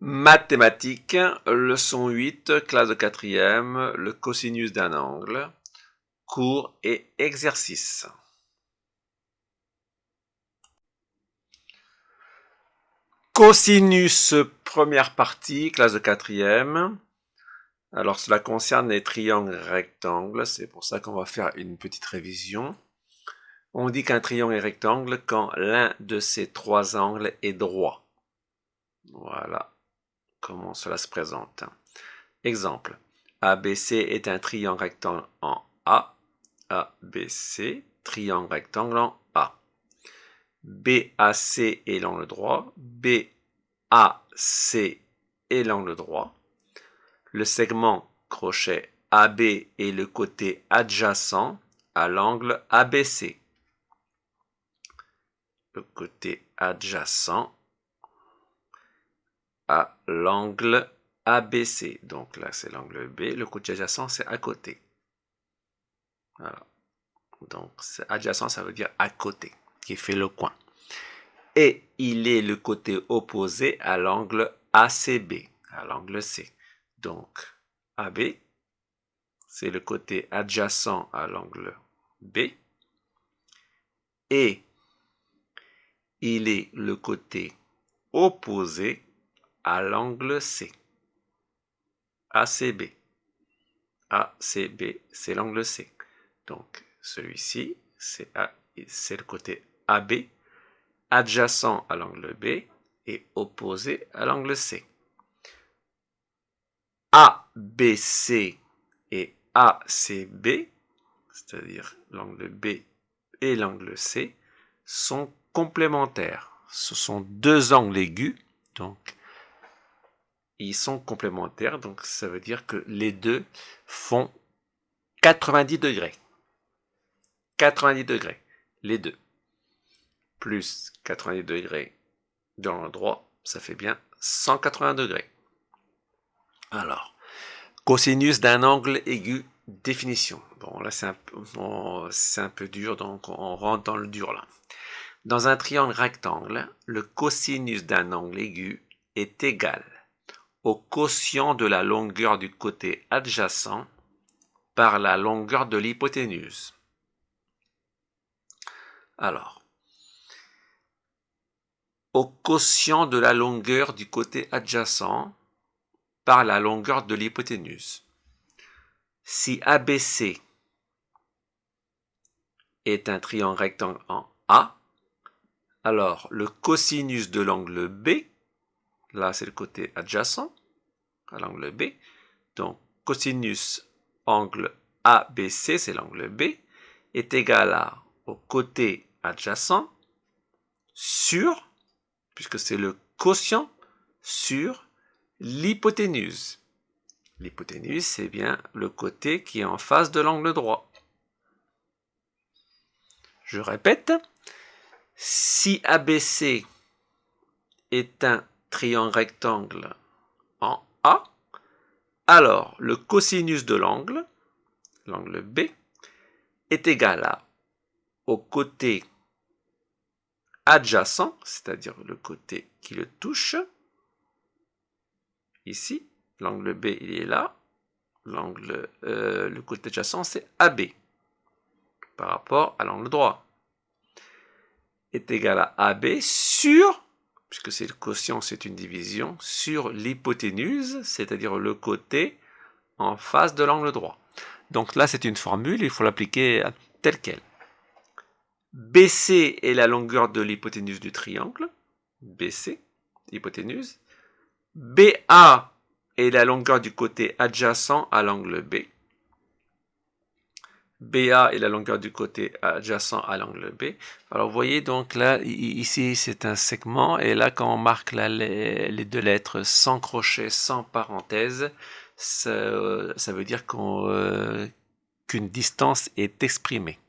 Mathématiques, leçon 8, classe de quatrième, le cosinus d'un angle, cours et exercice. Cosinus, première partie, classe de quatrième. Alors cela concerne les triangles rectangles, c'est pour ça qu'on va faire une petite révision. On dit qu'un triangle est rectangle quand l'un de ces trois angles est droit. Voilà comment cela se présente. Exemple, ABC est un triangle rectangle en A. ABC, triangle rectangle en A. BAC est l'angle droit. BAC est l'angle droit. Le segment crochet AB est le côté adjacent à l'angle ABC. Le côté adjacent à l'angle ABC. Donc là, c'est l'angle B. Le côté adjacent, c'est à côté. Voilà. Donc, adjacent, ça veut dire à côté, qui fait le coin. Et il est le côté opposé à l'angle ACB, à l'angle C. Donc, AB, c'est le côté adjacent à l'angle B. Et il est le côté opposé à l'angle C. ACB. ACB, c'est l'angle C. Donc, celui-ci, c'est le côté AB, adjacent à l'angle B et opposé à l'angle C. ABC et ACB, c'est-à-dire l'angle B et l'angle C, sont complémentaires. Ce sont deux angles aigus, donc ils sont complémentaires, donc ça veut dire que les deux font 90 degrés. 90 degrés, les deux. Plus 90 degrés dans l'angle droit, ça fait bien 180 degrés. Alors, cosinus d'un angle aigu, définition. Bon, là, c'est un peu dur, donc on rentre dans le dur, là. Dans un triangle rectangle, le cosinus d'un angle aigu est égal au quotient de la longueur du côté adjacent par la longueur de l'hypoténuse. Alors, au quotient de la longueur du côté adjacent par la longueur de l'hypoténuse. Si ABC est un triangle rectangle en A, alors le cosinus de l'angle B, là c'est le côté adjacent à l'angle B, donc cosinus angle ABC, c'est l'angle B, est égal au côté adjacent sur, puisque c'est le quotient, sur l'hypoténuse. L'hypoténuse, c'est bien le côté qui est en face de l'angle droit. Je répète, si ABC est un triangle rectangle en A, alors le cosinus de l'angle, l'angle B, est égal au côté adjacent, c'est-à-dire le côté qui le touche, ici, l'angle B il est là, le côté adjacent c'est AB, par rapport à l'angle droit, est égal à AB sur, puisque c'est le quotient, c'est une division, sur l'hypoténuse, c'est-à-dire le côté en face de l'angle droit. Donc là, c'est une formule, il faut l'appliquer telle quelle. BC est la longueur de l'hypoténuse du triangle, BC, hypoténuse. BA est la longueur du côté adjacent à l'angle B. BA est la longueur du côté adjacent à l'angle B. Alors vous voyez donc là, ici c'est un segment, et là quand on marque là, les deux lettres sans crochet, sans parenthèse, ça veut dire qu'une distance est exprimée.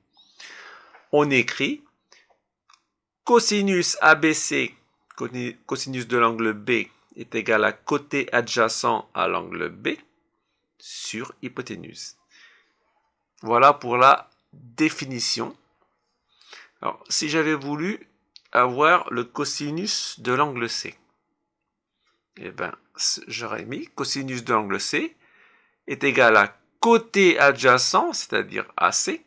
On écrit cosinus ABC, cosinus de l'angle B, est égal à côté adjacent à l'angle B sur hypoténuse. Voilà pour la définition. Alors, si j'avais voulu avoir le cosinus de l'angle C, eh ben, j'aurais mis cosinus de l'angle C est égal à côté adjacent, c'est-à-dire AC,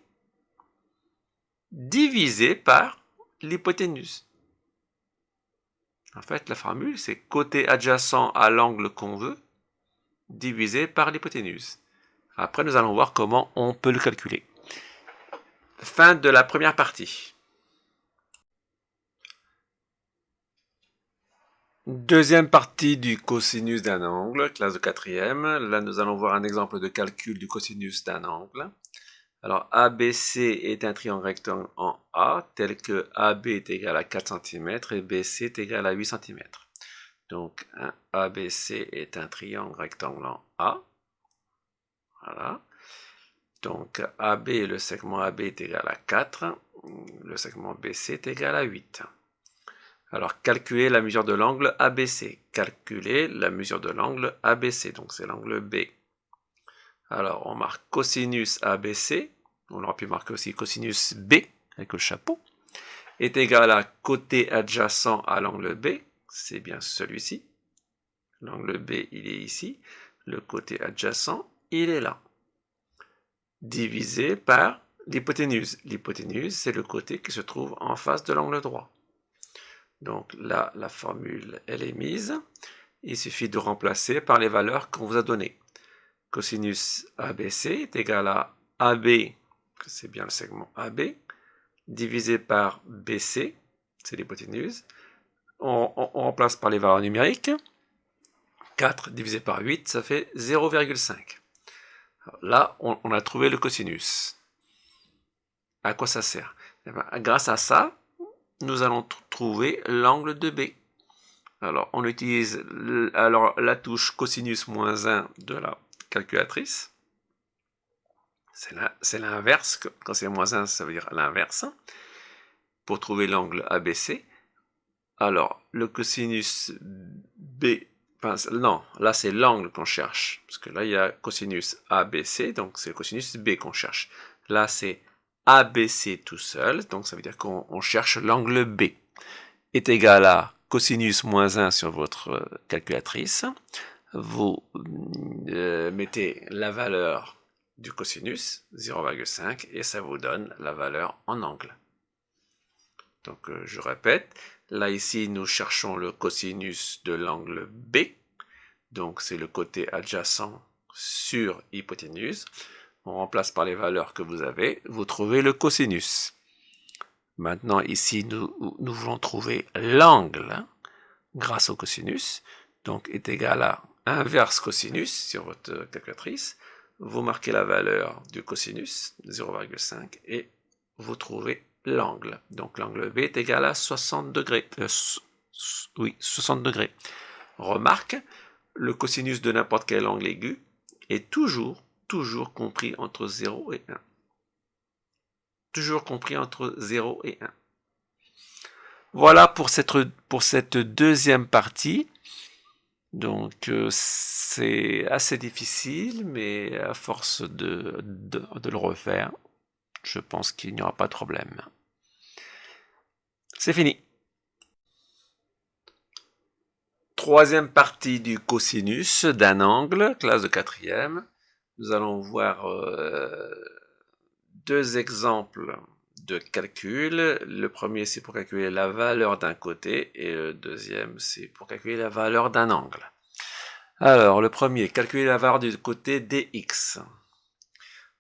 divisé par l'hypoténuse. En fait, la formule, c'est côté adjacent à l'angle qu'on veut, divisé par l'hypoténuse. Après, nous allons voir comment on peut le calculer. Fin de la première partie. Deuxième partie du cosinus d'un angle, classe de quatrième. Là, nous allons voir un exemple de calcul du cosinus d'un angle. Alors, ABC est un triangle rectangle en A, tel que AB est égal à 4 cm et BC est égal à 8 cm. Donc, un ABC est un triangle rectangle en A. Voilà. Donc, AB, le segment AB est égal à 4. Le segment BC est égal à 8. Alors, calculer la mesure de l'angle ABC. Calculer la mesure de l'angle ABC. Donc, c'est l'angle B. Alors, on marque cosinus ABC. On aurait pu marquer aussi cosinus B, avec le chapeau. Est égal à côté adjacent à l'angle B. C'est bien celui-ci. L'angle B, il est ici. Le côté adjacent, il est là. Divisé par l'hypoténuse. L'hypoténuse, c'est le côté qui se trouve en face de l'angle droit. Donc là, la formule, elle est mise. Il suffit de remplacer par les valeurs qu'on vous a données. Cosinus ABC est égal à AB, c'est bien le segment AB, divisé par BC, c'est l'hypoténuse. On remplace par les valeurs numériques. 4 divisé par 8, ça fait 0,5. Là, on a trouvé le cosinus. À quoi ça sert? Eh bien, grâce à ça, nous allons trouver l'angle de B. Alors, on utilise la touche cosinus moins 1 de la calculatrice. C'est l'inverse. Quand c'est moins 1, ça veut dire l'inverse. Pour trouver l'angle ABC. Alors, le cosinus B... Enfin, non, là c'est l'angle qu'on cherche. Parce que là, il y a cosinus ABC, donc c'est le cosinus B qu'on cherche. Là, c'est ABC tout seul, donc ça veut dire qu'on cherche l'angle B. Est égal à cosinus moins 1 sur votre calculatrice. Vous mettez la valeur du cosinus, 0,5, et ça vous donne la valeur en angle. Donc je répète, là ici nous cherchons le cosinus de l'angle B, donc c'est le côté adjacent sur hypoténuse. On remplace par les valeurs que vous avez, vous trouvez le cosinus. Maintenant ici nous voulons trouver l'angle grâce au cosinus, donc est égal à inverse cosinus sur votre calculatrice. Vous marquez la valeur du cosinus, 0,5, et vous trouvez l'angle. Donc l'angle B est égal à 60 degrés. Oui, 60 degrés. Remarque, le cosinus de n'importe quel angle aigu est toujours compris entre 0 et 1. Toujours compris entre 0 et 1. Voilà pour cette deuxième partie. Donc c'est assez difficile, mais à force de le refaire, je pense qu'il n'y aura pas de problème. C'est fini. Troisième partie du cosinus d'un angle, classe de quatrième. Nous allons voir deux exemples de calcul. Le premier, c'est pour calculer la valeur d'un côté, et le deuxième, c'est pour calculer la valeur d'un angle. Alors, le premier, calculer la valeur du côté dx.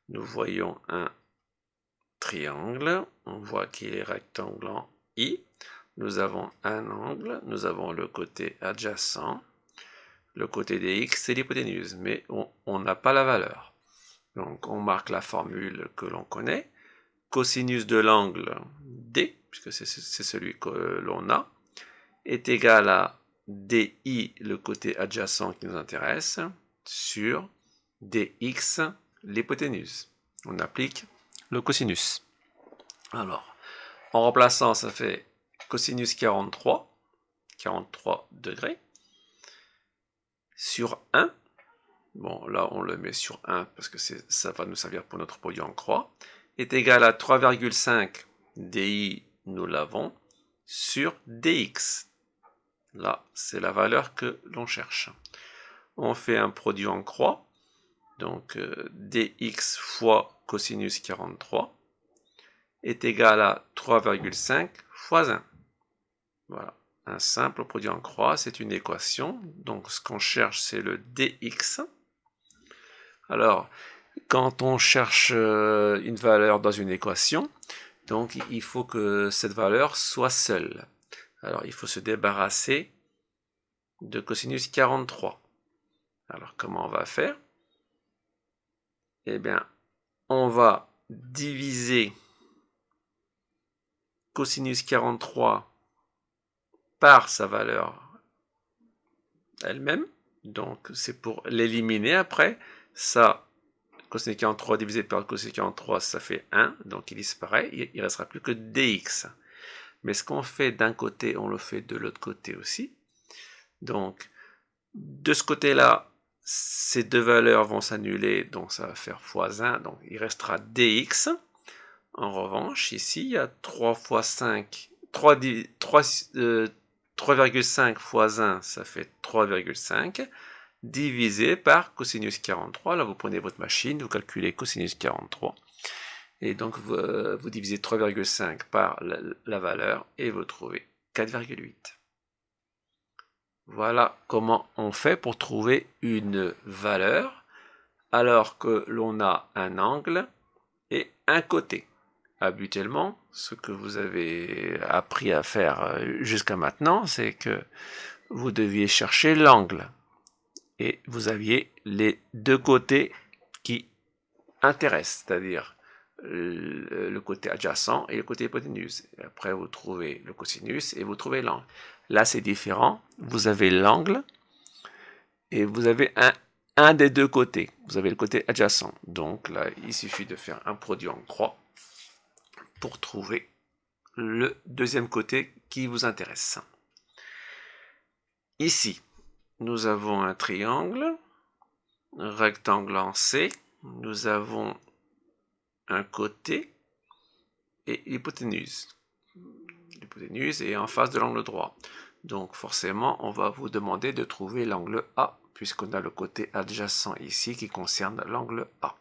Nous voyons un triangle, on voit qu'il est rectangle en I. Nous avons un angle, nous avons le côté adjacent. Le côté dx, c'est l'hypoténuse, mais on n'a pas la valeur. Donc, on marque la formule que l'on connaît. Cosinus de l'angle D, puisque c'est celui que l'on a, est égal à DI, le côté adjacent qui nous intéresse, sur DX, l'hypoténuse. On applique le cosinus. Alors, en remplaçant, ça fait cosinus 43 degrés, sur 1. Bon, là, on le met sur 1 parce que ça va nous servir pour notre produit en croix. Est égal à 3,5 DI, nous l'avons, sur DX. Là, c'est la valeur que l'on cherche. On fait un produit en croix. Donc, dx fois cosinus 43 est égal à 3,5 fois 1. Voilà. Un simple produit en croix, c'est une équation. Donc, ce qu'on cherche, c'est le dx. Alors, quand on cherche une valeur dans une équation, donc il faut que cette valeur soit seule. Alors, il faut se débarrasser de cosinus 43. Alors, comment on va faire? Eh bien, on va diviser cosinus 43 par sa valeur elle-même. Donc, c'est pour l'éliminer après. Ça, cosinus 43 divisé par cosinus 43, ça fait 1. Donc, il disparaît. Il ne restera plus que dx. Mais ce qu'on fait d'un côté, on le fait de l'autre côté aussi. Donc, de ce côté-là, ces deux valeurs vont s'annuler. Donc, ça va faire fois 1. Donc, il restera dx. En revanche, ici, il y a 3 fois 5. 3,5 fois 1, ça fait 3,5, divisé par cosinus 43. Là, vous prenez votre machine, vous calculez cosinus 43. Et donc, vous divisez 3,5 par la valeur et vous trouvez 4,8. Voilà comment on fait pour trouver une valeur alors que l'on a un angle et un côté. Habituellement, ce que vous avez appris à faire jusqu'à maintenant, c'est que vous deviez chercher l'angle et vous aviez les deux côtés qui intéressent, c'est-à-dire le côté adjacent et le côté hypoténuse. Et après, vous trouvez le cosinus et vous trouvez l'angle. Là, c'est différent. Vous avez l'angle et vous avez un des deux côtés. Vous avez le côté adjacent. Donc là, il suffit de faire un produit en croix pour trouver le deuxième côté qui vous intéresse. Ici, nous avons un triangle, un rectangle en C, nous avons un côté et l'hypoténuse. L'hypoténuse est en face de l'angle droit. Donc forcément, on va vous demander de trouver l'angle A, puisqu'on a le côté adjacent ici qui concerne l'angle A.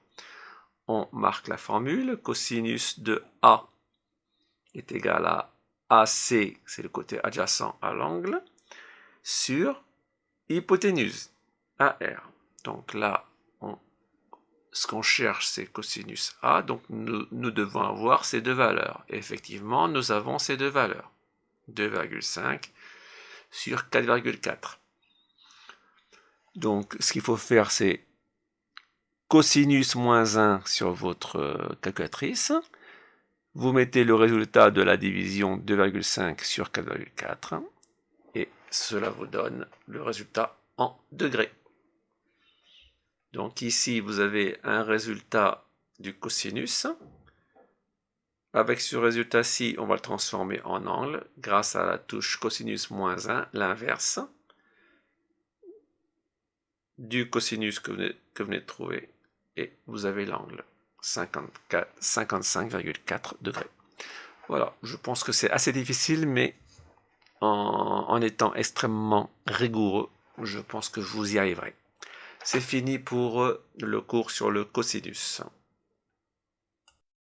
On marque la formule, cosinus de A est égal à AC, c'est le côté adjacent à l'angle, sur hypoténuse, AR. Donc là, ce qu'on cherche, c'est cosinus A, donc nous devons avoir ces deux valeurs. Et effectivement, nous avons ces deux valeurs, 2,5 sur 4,4. Donc, ce qu'il faut faire, c'est cosinus moins 1 sur votre calculatrice. Vous mettez le résultat de la division 2,5 sur 4,4 et cela vous donne le résultat en degrés. Donc ici, vous avez un résultat du cosinus. Avec ce résultat-ci, on va le transformer en angle grâce à la touche cosinus moins 1, l'inverse du cosinus que vous venez de trouver. Et vous avez l'angle, 55,4 degrés. Voilà, je pense que c'est assez difficile, mais en étant extrêmement rigoureux, je pense que vous y arriverez. C'est fini pour le cours sur le cosinus.